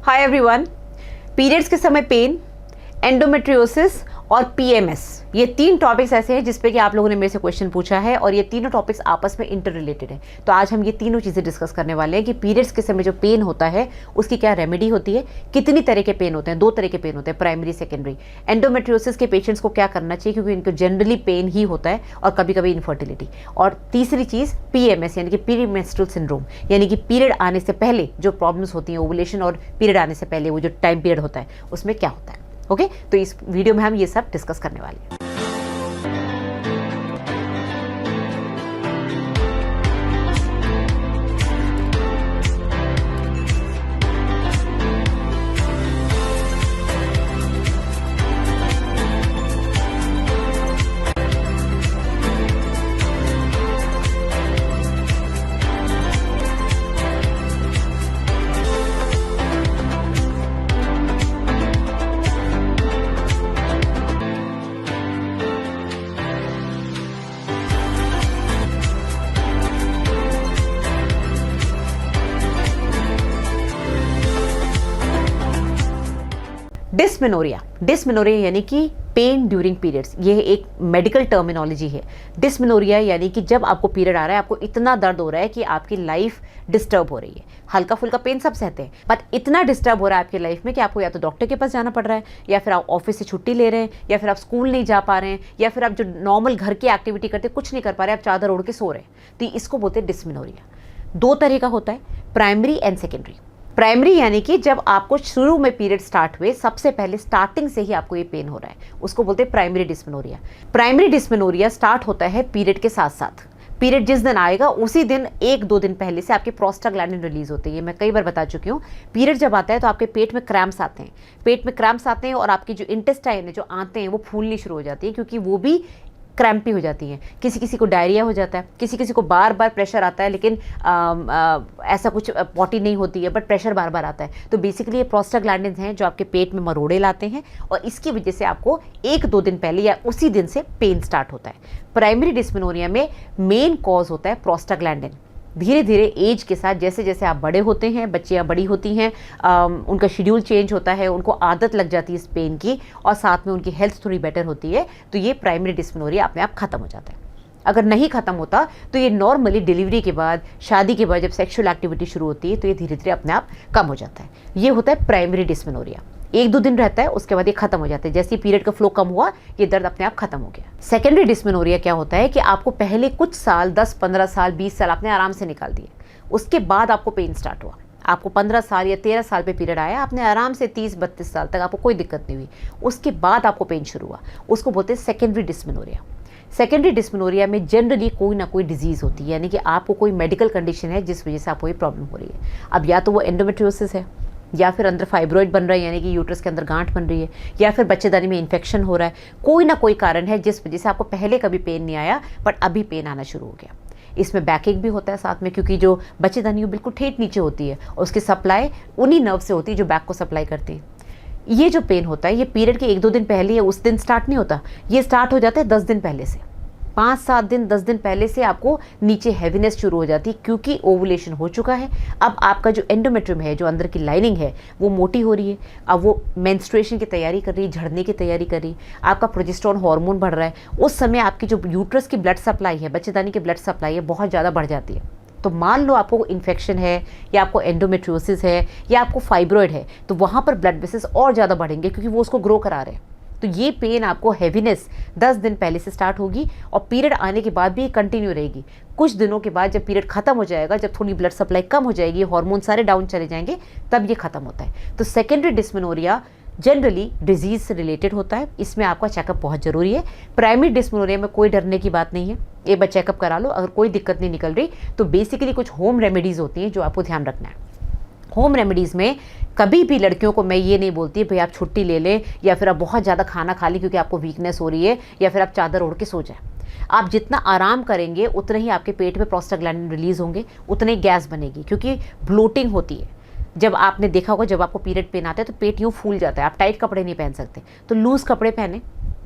Hi everyone. Periods के समय pen, endometriosis और पीएमएस, ये 3 टॉपिक्स ऐसे हैं जिस पे कि आप लोगों ने मेरे से क्वेश्चन पूछा है और ये तीनों टॉपिक्स आपस में इंटर रिलेटेड हैं। तो आज हम ये तीनों चीज़ें डिस्कस करने वाले हैं कि पीरियड्स के समय जो पेन होता है उसकी क्या रेमेडी होती है, कितनी तरह के पेन होते हैं। 2 तरह के पेन होते हैं, प्राइमरी सेकेंडरी। एंडोमेट्रियोसिस के पेशेंट्स को क्या करना चाहिए क्योंकि इनको जनरली पेन ही होता है और कभी कभी इनफर्टिलिटी। और तीसरी चीज़ पीएमएस यानी कि प्रीमेंस्ट्रुअल सिंड्रोम, यानी कि पीरियड आने से पहले जो प्रॉब्लम्स होती हैं, ओवुलेशन और पीरियड आने से पहले वो जो टाइम पीरियड होता है उसमें क्या होता है। ओके, तो इस वीडियो में हम ये सब डिस्कस करने वाले हैं। डिस्मेनोरिया यानी कि पेन ड्यूरिंग पीरियड्स, ये एक मेडिकल टर्मिनोलॉजी है। डिस्मेनोरिया यानी कि जब आपको पीरियड आ रहा है, आपको इतना दर्द हो रहा है कि आपकी लाइफ डिस्टर्ब हो रही है। हल्का फुल्का पेन सब सहते हैं, बट इतना डिस्टर्ब हो रहा है आपकी लाइफ में कि आपको या तो डॉक्टर के पास जाना पड़ रहा है, या फिर आप ऑफिस से छुट्टी ले रहे हैं, या फिर आप स्कूल नहीं जा पा रहे हैं, या फिर आप जो नॉर्मल घर की एक्टिविटी करते कुछ नहीं कर पा रहे, आप चादर ओढ़ के सो रहे हैं। तो इसको बोलते हैं डिस्मेनोरिया। 2 तरह का होता है, प्राइमरी एंड सेकेंडरी। प्राइमरी यानी कि जब आपको शुरू में पीरियड स्टार्ट हुए, सबसे पहले स्टार्टिंग से ही आपको ये पेन हो रहा है, उसको बोलते हैं primary dysmenorrhea. Primary dysmenorrhea start होता है पीरियड के साथ साथ। पीरियड जिस दिन आएगा उसी दिन 1-2 दिन पहले से आपके प्रोस्टाग्लैंडिन रिलीज होती है। मैं कई बार बता चुकी हूँ, पीरियड जब आता है तो आपके पेट में क्रैम्प्स आते हैं, और आपकी जो इंटेस्टाइन है, जो आंतें हैं, वो फूलनी शुरू हो जाती है क्योंकि वो भी क्रैम्पी हो जाती हैं। किसी किसी को डायरिया हो जाता है, किसी किसी को बार बार प्रेशर आता है, लेकिन ऐसा कुछ पॉटी नहीं होती है, बट प्रेशर बार बार आता है। तो बेसिकली ये प्रोस्टाग्लैंडिन्स हैं जो आपके पेट में मरोड़े लाते हैं और इसकी वजह से आपको 1-2 दिन पहले या उसी दिन से पेन स्टार्ट होता है। प्राइमरी डिस्मेनोरिया में मेन कॉज होता है प्रोस्टाग्लैंडिन। धीरे धीरे एज के साथ, जैसे जैसे आप बड़े होते हैं, बच्चियाँ बड़ी होती हैं, उनका शेड्यूल चेंज होता है, उनको आदत लग जाती है इस पेन की और साथ में उनकी हेल्थ थोड़ी बेटर होती है, तो ये प्राइमरी डिस्मेनोरिया अपने आप खत्म हो जाता है। अगर नहीं खत्म होता तो ये नॉर्मली डिलीवरी के बाद, शादी के बाद जब सेक्सुअल एक्टिविटी शुरू होती है तो ये धीरे धीरे अपने आप कम हो जाता है। ये होता है प्राइमरी डिस्मेनोरिया। 1-2 दिन रहता है, उसके बाद ये खत्म हो जाता है। जैसे पीरियड का फ्लो कम हुआ, ये दर्द अपने आप खत्म हो गया। सेकेंडरी डिस्मेनोरिया क्या होता है कि आपको पहले कुछ साल, 10-15 साल, 20 साल आपने आराम से निकाल दिए, उसके बाद आपको पेन स्टार्ट हुआ। आपको 15 साल या 13 साल पे पीरियड आया, आपने आराम से 30-32 साल तक आपको कोई दिक्कत नहीं हुई, उसके बाद आपको पेन शुरू हुआ, उसको बोलते हैं सेकेंडरी डिस्मेनोरिया। सेकेंडरी डिस्मेनोरिया में जनरली कोई ना कोई डिजीज़ होती है, यानी कि आपको कोई मेडिकल कंडीशन है जिस वजह से आपको ये प्रॉब्लम हो रही है। अब या तो वो एंडोमेट्रियोसिस है, या फिर अंदर फाइब्रॉइड बन रहा है, यानी कि यूट्रस के अंदर गांठ बन रही है, या फिर बच्चेदानी में इन्फेक्शन हो रहा है। कोई ना कोई कारण है जिस वजह से आपको पहले कभी पेन नहीं आया बट अभी पेन आना शुरू हो गया। इसमें बैकएक भी होता है साथ में, क्योंकि जो बच्चेदानी वो बिल्कुल ठेठ नीचे होती है और उसकी सप्लाई उन्हीं नर्व से होती है जो बैक को सप्लाई करती है। ये जो पेन होता है ये पीरियड के 1-2 दिन पहले या उस दिन स्टार्ट नहीं होता, ये स्टार्ट हो जाता है 10 दिन पहले से। 5-7 दिन, 10 दिन पहले से आपको नीचे हैवीनेस शुरू हो जाती है क्योंकि ओवुलेशन हो चुका है। अब आपका जो एंडोमेट्रियम है, जो अंदर की लाइनिंग है, वो मोटी हो रही है, अब वो मेंस्ट्रुएशन की तैयारी कर रही है, झड़ने की तैयारी कर रही है, आपका प्रोजेस्टेरोन हार्मोन बढ़ रहा है। उस समय आपकी जो यूट्रस की ब्लड सप्लाई है, बच्चेदानी की ब्लड सप्लाई है, बहुत ज़्यादा बढ़ जाती है। तो मान लो आपको इन्फेक्शन है, या आपको एंडोमेट्रियोसिस है, या आपको फाइब्रॉइड है, तो वहाँ पर ब्लड वेसल्स और ज़्यादा बढ़ेंगे क्योंकि वो उसको ग्रो करा रहे हैं। तो ये पेन आपको हैवीनेस 10 दिन पहले से स्टार्ट होगी और पीरियड आने के बाद भी कंटिन्यू रहेगी। कुछ दिनों के बाद जब पीरियड खत्म हो जाएगा, जब थोड़ी ब्लड सप्लाई कम हो जाएगी, हार्मोन सारे डाउन चले जाएंगे, तब ये खत्म होता है। तो सेकेंडरी डिस्मेनोरिया जनरली डिजीज से रिलेटेड होता है, इसमें आपका चेकअप बहुत जरूरी है। प्राइमरी डिस्मेनोरिया में कोई डरने की बात नहीं है, एक बार चेकअप करा लो, अगर कोई दिक्कत नहीं निकल रही तो बेसिकली कुछ होम रेमेडीज़ होती हैं जो आपको ध्यान रखना है। होम रेमेडीज़ में कभी भी लड़कियों को मैं ये नहीं बोलती भाई आप छुट्टी ले लें, या फिर आप बहुत ज़्यादा खाना खा लें क्योंकि आपको वीकनेस हो रही है, या फिर आप चादर ओढ़ के सो जाएं। आप जितना आराम करेंगे उतना ही आपके पेट में प्रोस्टाग्लैंडिन रिलीज होंगे, उतने ही गैस बनेगी, क्योंकि ब्लोटिंग होती है। जब आपने देखा होगा, जब आपको पीरियड पेन आता है तो पेट यूँ फूल जाता है, आप टाइट कपड़े नहीं पहन सकते, तो लूज़ कपड़े पहने,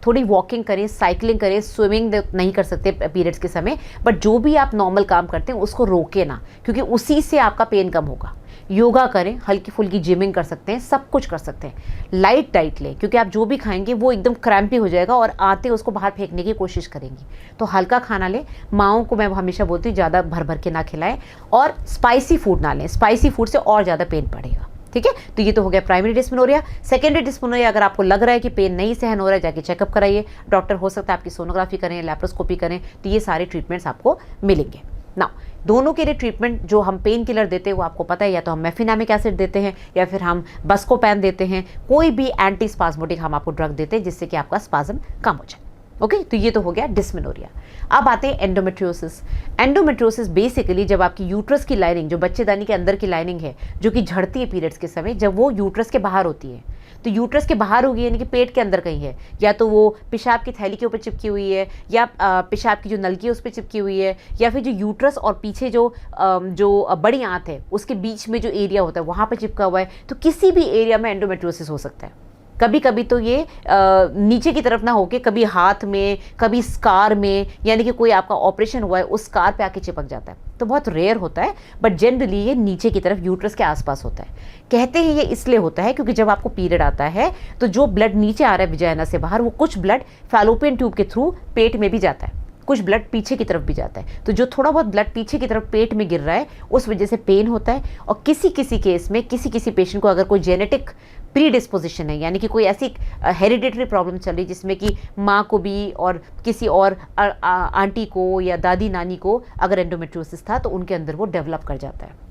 थोड़ी वॉकिंग करें, साइकिलिंग करें, स्विमिंग नहीं कर सकते पीरियड्स के समय, बट जो भी आप नॉर्मल काम करते हैं उसको रोके ना, क्योंकि उसी से आपका पेन कम होगा। योगा करें, हल्की फुल्की जिमिंग कर सकते हैं, सब कुछ कर सकते हैं। लाइट डाइट लें, क्योंकि आप जो भी खाएंगे वो एकदम क्रैम्पी हो जाएगा और आते उसको बाहर फेंकने की कोशिश करेंगी। तो हल्का खाना लें। माओं को मैं हमेशा बोलती हूँ ज़्यादा भर भर के ना खिलाएं, और स्पाइसी फूड ना लें, स्पाइसी फूड से और ज़्यादा पेन पड़ेगा। ठीक है, तो ये तो हो गया प्राइमरी डिस्मेनोरिया। सेकेंडरी डिस्मेनोरिया, अगर आपको लग रहा है कि पेन नहीं सहन हो रहा है, जाके चेकअप कराइए। डॉक्टर हो सकता है आपकी सोनोग्राफी करें, लैप्रोस्कोपी करें, तो ये सारे ट्रीटमेंट्स आपको मिलेंगे ना। दोनों के लिए ट्रीटमेंट जो हम पेन किलर देते हैं वो आपको पता है, या तो हम मेफिनामिक एसिड देते हैं या फिर हम बस्कोपैन देते हैं। कोई भी एंटी स्पाज्मोटिक हम आपको ड्रग देते हैं जिससे कि आपका स्पाज्म कम हो जाए। ओके, तो ये तो हो गया डिस्मेनोरिया। अब आते हैं एंडोमेट्रियोसिस। एंडोमेट्रियोसिस बेसिकली जब आपकी यूट्रस की लाइनिंग, जो बच्चेदानी के अंदर की लाइनिंग है जो कि झड़ती है पीरियड्स के समय, जब वो यूट्रस के बाहर होती है, तो यूट्रस के बाहर होगी यानी कि पेट के अंदर कहीं है, या तो वो पेशाब की थैली के ऊपर चिपकी हुई है, या पेशाब की जो नलकी है उस पर चिपकी हुई है, या फिर जो यूट्रस और पीछे जो बड़ी आंत है उसके बीच में जो एरिया होता है वहाँ पर चिपका हुआ है, तो किसी भी एरिया में एंडोमेट्रियोसिस हो सकता है। कभी कभी तो ये नीचे की तरफ ना होके कभी हाथ में, कभी स्कार में, यानी कि कोई आपका ऑपरेशन हुआ है उस स्कार पे आके चिपक जाता है, तो बहुत रेयर होता है, बट जनरली ये नीचे की तरफ यूट्रस के आसपास होता है। कहते हैं ये इसलिए होता है क्योंकि जब आपको पीरियड आता है तो जो ब्लड नीचे आ रहा है विजाइना से बाहर, वो कुछ ब्लड फैलोपियन ट्यूब के थ्रू पेट में भी जाता है, कुछ ब्लड पीछे की तरफ भी जाता है। तो जो थोड़ा बहुत ब्लड पीछे की तरफ पेट में गिर रहा है उस वजह से पेन होता है। और किसी किसी केस में किसी पेशेंट को अगर कोई जेनेटिक प्री डिस्पोजिशन है, यानी कि कोई ऐसी हेरिडेटरी प्रॉब्लम चल रही जिसमें कि माँ को भी और किसी और आंटी को या दादी नानी को अगर एंडोमेट्रियोसिस था, तो उनके अंदर वो डेवलप कर जाता है।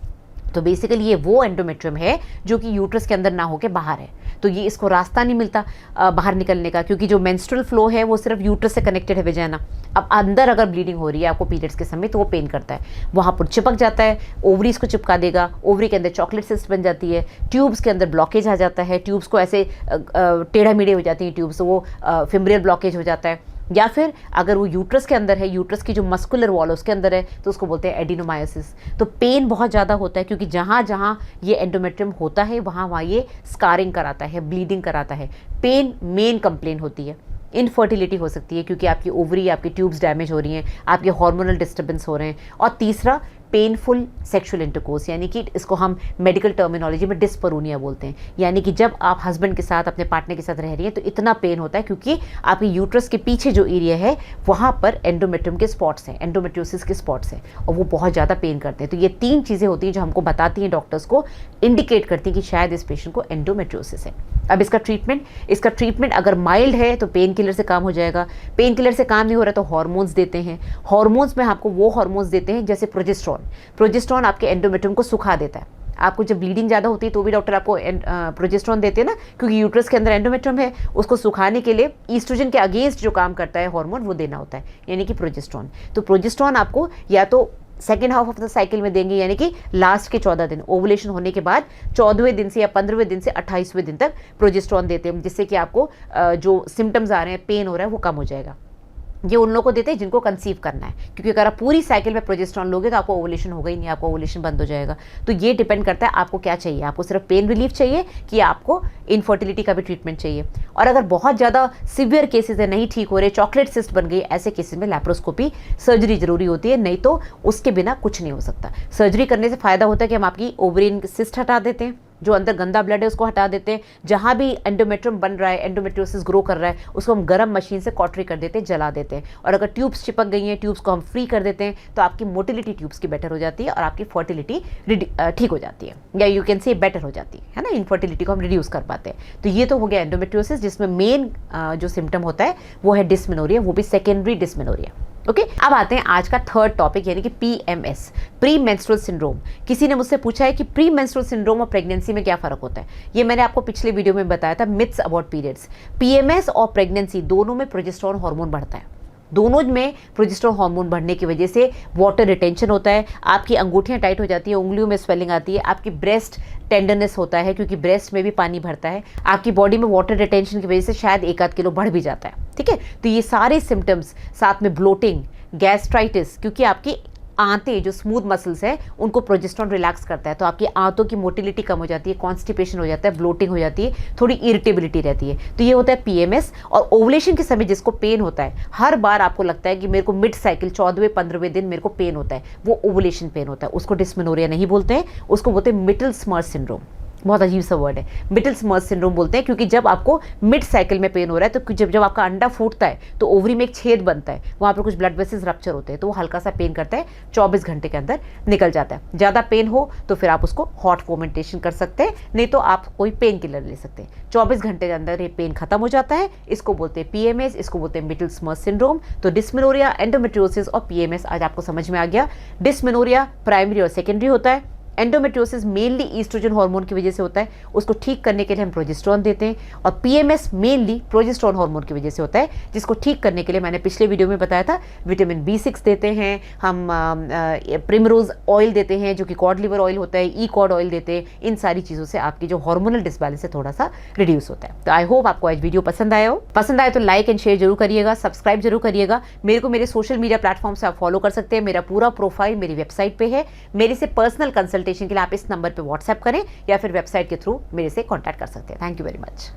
तो बेसिकली ये वो एंडोमेट्रियम है जो कि यूट्रस के अंदर ना होके बाहर है, तो ये इसको रास्ता नहीं मिलता बाहर निकलने का, क्योंकि जो मेंस्ट्रुअल फ्लो है वो सिर्फ यूट्रस से कनेक्टेड है विजाइना। अब अंदर अगर ब्लीडिंग हो रही है आपको पीरियड्स के समय, तो वो पेन करता है, वहाँ पर चिपक जाता है, ओवरीज को चिपका देगा, ओवरी के अंदर चॉकलेट सिस्ट बन जाती है, ट्यूब्स के अंदर ब्लॉकेज आ जाता है, ट्यूब्स को ऐसे टेढ़ा मेढ़े हो जाती हैं ट्यूब्स, वो फिमरियल ब्लॉकेज हो जाता है। या फिर अगर वो यूट्रस के अंदर है, यूट्रस की जो मस्कुलर वॉल उसके अंदर है, तो उसको बोलते हैं एडिनोमायोसिस। तो पेन बहुत ज़्यादा होता है क्योंकि जहाँ जहाँ ये एंडोमेट्रियम होता है वहाँ ये स्कारिंग कराता है, ब्लीडिंग कराता है। पेन मेन कंप्लेन होती है। इनफर्टिलिटी हो सकती है क्योंकि आपकी ओवरी, आपकी ट्यूब्स डैमेज हो रही हैं, आपके हार्मोनल डिस्टर्बेंस हो रहे हैं। और तीसरा पेनफुल सेक्सुअल इंटरकोर्स, यानी कि इसको हम मेडिकल टर्मिनोलॉजी में डिस्परोनिया बोलते हैं, यानी कि जब आप हस्बैंड के साथ, अपने पार्टनर के साथ रह रही हैं तो इतना पेन होता है क्योंकि आपके यूट्रस के पीछे जो एरिया है वहाँ पर एंडोमेट्रियम के स्पॉट्स हैं, एंडोमेट्रियोसिस के स्पॉट्स हैं, और वो बहुत ज़्यादा पेन करते हैं। तो ये 3 चीज़ें होती हैं जो हमको बताती हैं, डॉक्टर्स को इंडिकेट करती हैं कि शायद इस पेशेंट को एंडोमेट्रियोसिस है। अब इसका ट्रीटमेंट अगर माइल्ड है तो पेन किलर से काम हो जाएगा। पेन किलर से काम नहीं हो रहा तो हार्मोन्स देते हैं। हार्मोन्स में आपको वो हार्मोन्स देते हैं जैसे प्रोजेस्टेरॉन आपके एंडोमेट्रियम को सुखा देता है। आपको जब ब्लीडिंग ज़्यादा होती है तो भी डॉक्टर आपको प्रोजेस्टेरॉन देते हैं ना, क्योंकि यूट्रस के अंदर एंडोमेट्रियम है, उसको सुखाने के लिए ईस्ट्रोजन के अगेंस्ट जो काम करता है हार्मोन वो देना होता है, यानी कि प्रोजेस्टेरॉन। तो प्रोजेस्टेरॉन आपको या तो second half of the cycle में देंगे, यानी कि लास्ट के 14 दिन, ओवुलेशन होने के बाद 14वें दिन से या 15वें दिन से 28वें दिन तक प्रोजेस्टेरॉन देते हैं, जिससे कि आपको जो सिम्टम्स आ रहे हैं, पेन हो रहा है, वो कम हो जाएगा। ये उन लोगों को देते हैं जिनको कंसीव करना है, क्योंकि अगर आप पूरी साइकिल में प्रोजेस्टेरॉन लोगे तो आपको ओवुलेशन होगा ही नहीं, आपको ओवुलेशन बंद हो जाएगा। तो ये डिपेंड करता है आपको क्या चाहिए, आपको सिर्फ पेन रिलीफ चाहिए कि आपको इनफर्टिलिटी का भी ट्रीटमेंट चाहिए। और अगर बहुत ज़्यादा सिवियर केसेस है, नहीं ठीक हो रहे, चॉकलेट सिस्ट बन गई, ऐसे केसेस में लैप्रोस्कोपी सर्जरी जरूरी होती है, नहीं तो उसके बिना कुछ नहीं हो सकता। सर्जरी करने से फ़ायदा होता है कि हम आपकी ओवरियन सिस्ट हटा देते हैं, जो अंदर गंदा ब्लड है उसको हटा देते हैं, जहाँ भी एंडोमेट्रियम बन रहा है, एंडोमेट्रियोसिस ग्रो कर रहा है, उसको हम गर्म मशीन से कॉटरी कर देते हैं, जला देते हैं। और अगर ट्यूब्स चिपक गई हैं, ट्यूब्स को हम फ्री कर देते हैं, तो आपकी मोटिलिटी ट्यूब्स की बेटर हो जाती है और आपकी फर्टिलिटी ठीक हो जाती है, या यू कैन से बेटर हो जाती है ना, इनफर्टिलिटी को हम रिड्यूस कर पाते हैं। तो ये तो हो गया एंडोमेट्रियोसिस, जिसमें मेन जो सिम्टम होता है वो है डिस्मेनोरिया, वो भी सेकेंडरी डिस्मेनोरिया। ओके, अब आते हैं आज का थर्ड टॉपिक, यानी कि PMS, प्री मेंस्ट्रुअल सिंड्रोम। किसी ने मुझसे पूछा है कि प्री मेंस्ट्रुअल सिंड्रोम और प्रेगनेंसी में क्या फ़र्क होता है। ये मैंने आपको पिछले वीडियो में बताया था, मिथ्स अबाउट पीरियड्स। PMS और प्रेगनेंसी दोनों में प्रोजेस्टेरॉन हार्मोन बढ़ता है, दोनों में प्रोजेस्टेरॉन हार्मोन बढ़ने की वजह से वाटर रिटेंशन होता है, आपकी अंगूठियाँ टाइट हो जाती है, उंगलियों में स्वेलिंग आती है, आपकी ब्रेस्ट टेंडरनेस होता है क्योंकि ब्रेस्ट में भी पानी भरता है, आपकी बॉडी में वाटर रिटेंशन की वजह से शायद 1-8 किलो बढ़ भी जाता है। ठीक है, तो ये सारे सिम्टम्स, साथ में ब्लोटिंग, गैस्ट्राइटिस, क्योंकि आपकी आंतें जो स्मूथ मसल्स है उनको प्रोजेस्टेरोन रिलैक्स करता है, तो आपकी आंतों की मोटिलिटी कम हो जाती है, कॉन्स्टिपेशन हो जाता है, ब्लोटिंग हो जाती है, थोड़ी इरिटेबिलिटी रहती है। तो ये होता है पीएमएस। और ओवुलेशन के समय जिसको पेन होता है, हर बार आपको लगता है कि मेरे को मिड साइकिल 14वें 15वें दिन मेरे को पेन होता है, वो ओवुलेशन पेन होता है, उसको डिस्मेनोरिया नहीं बोलते हैं, उसको बोलते हैं मिटल-स्मर्श सिंड्रोम। बहुत अजीब सा वर्ड है, मिटल-स्मर्श सिंड्रोम बोलते हैं, क्योंकि जब आपको मिड साइकिल में पेन हो रहा है, तो जब आपका अंडा फूटता है तो ओवरी में एक छेद बनता है, वहाँ पर कुछ ब्लड वेसल्स रप्चर होते हैं, तो वो हल्का सा पेन करता है, 24 घंटे के अंदर निकल जाता है। ज़्यादा पेन हो तो फिर आप उसको हॉट फोमेंटेशन कर सकते हैं, नहीं तो आप कोई पेन किलर ले सकते हैं। 24 घंटे के अंदर ये पेन खत्म हो जाता है। इसको बोलते हैं पीएमएस, इसको बोलते हैं मिटल-स्मर्श सिंड्रोम। तो डिस्मेनोरिया, एंडोमेट्रियोसिस और पीएमएस आज आपको समझ में आ गया। डिस्मेनोरिया प्राइमरी और सेकेंडरी होता है। एंडोमेट्रियोसिस मेनली ईस्ट्रोजन हार्मोन की वजह से होता है, उसको ठीक करने के लिए हम प्रोजेस्टेरोन देते हैं। और पीएमएस मेनली प्रोजेस्टेरोन हार्मोन की वजह से होता है, जिसको ठीक करने के लिए मैंने पिछले वीडियो में बताया था, विटामिन B6 देते हैं हम, प्रिमरोज ऑयल देते हैं जो कि कॉड लिवर ऑयल होता है, ई कॉड ऑयल देते हैं। इन सारी चीज़ों से आपकी जो हार्मोनल डिसबैलेंस है थोड़ा सा रिड्यूस होता है। तो आई होप आपको आज वीडियो पसंद आया हो। पसंद आए तो लाइक एंड शेयर जरूर करिएगा, सब्सक्राइब जरूर करिएगा। मेरे को मेरे सोशल मीडिया प्लेटफॉर्म से आप फॉलो कर सकते हैं। मेरा पूरा प्रोफाइल मेरी वेबसाइट पे है। मेरे से पर्सनल कंसल्टेशन के लिए आप इस नंबर पे व्हाट्सएप करें या फिर वेबसाइट के थ्रू मेरे से कांटेक्ट कर सकते हैं। Thank you very much.